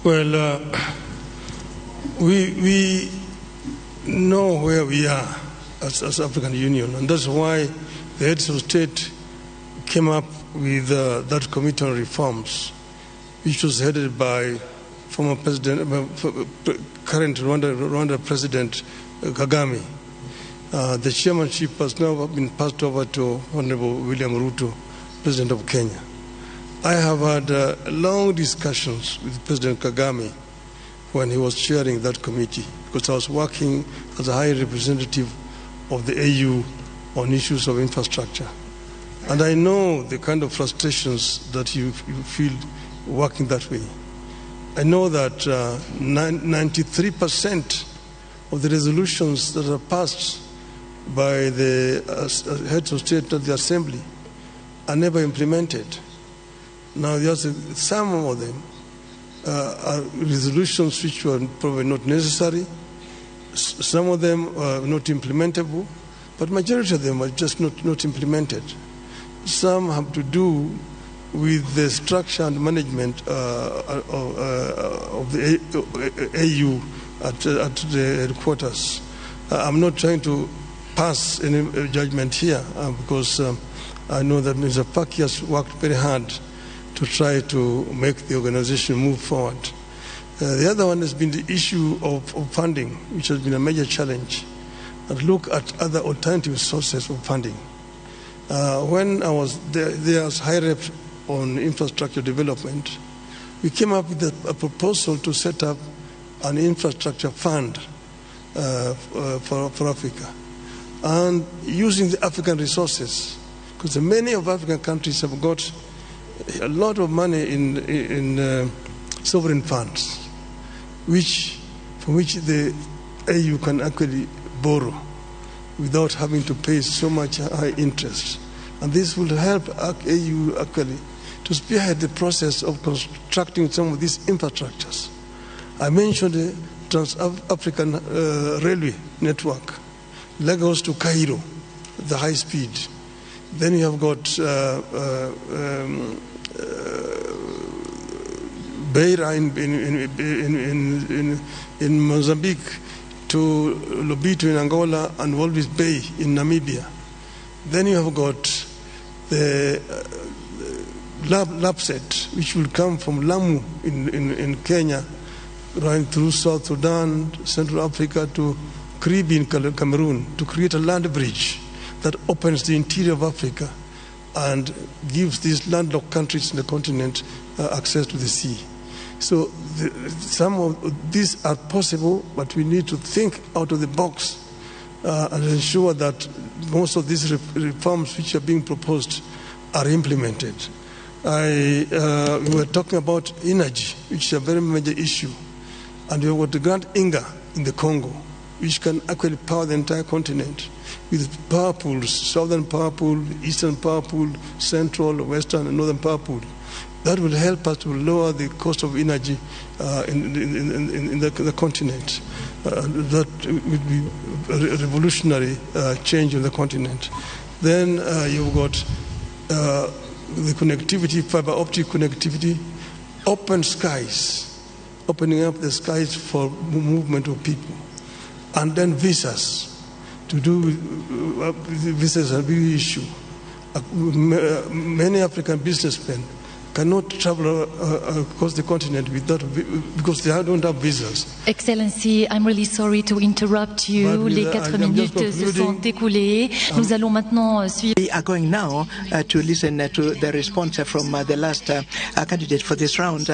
Well, we know where we are as African Union, and that's why the heads of state came up with that committee on reforms, which was headed by former president, current Rwanda President Kagame. The chairmanship has now been passed over to Honorable William Ruto, President of Kenya. I have had long discussions with President Kagame when he was chairing that committee, because I was working as a high representative of the AU on issues of infrastructure. And I know the kind of frustrations that you feel working that way. I know that 93% of the resolutions that are passed by the heads of state at the assembly are never implemented. Now, some of them are resolutions which were probably not necessary. Some of them are not implementable, but majority of them are just not implemented. Some have to do with the structure and management of the AU at the headquarters. I'm not trying to pass any judgment here because I know that Mr. Paki has worked very hard to try to make the organization move forward. The other one has been the issue of funding, which has been a major challenge, and look at other alternative sources of funding. When I was there as high rep on infrastructure development, we came up with a proposal to set up an infrastructure fund for Africa, and using the African resources, because many of African countries have got a lot of money in sovereign funds, from which the AU can actually borrow without having to pay so much high interest. And this will help AU actually to spearhead the process of constructing some of these infrastructures. I mentioned the Trans-African Railway Network, Lagos to Cairo, the high speed. Then you have got Beira in Mozambique, to Lobito in Angola, and Walvis Bay in Namibia. Then you have got the LAPSET, which will come from Lamu in Kenya, running through South Sudan, Central Africa to Caribbean, Cameroon, to create a land bridge that opens the interior of Africa and gives these landlocked countries in the continent access to the sea. So some of these are possible, but we need to think out of the box and ensure that most of these reforms which are being proposed are implemented. We were talking about energy, which is a very major issue, and we have got the Grand Inga in the Congo, which can actually power the entire continent with power pools, southern power pool, eastern power pool, central, western, and northern power pool. That will help us to lower the cost of energy in the continent. That would be a revolutionary change in the continent. Then you've got the connectivity, fiber optic connectivity, open skies, opening up the skies for movement of people, and then visas. To do visas are a big issue. Many African businessmen cannot travel across the continent because they don't have visas. Excellency, I'm really sorry to interrupt you. Les 4 minutes se sont écoulées. Nous allons maintenant suivre. We are going now to listen to the response from the last candidate for this round.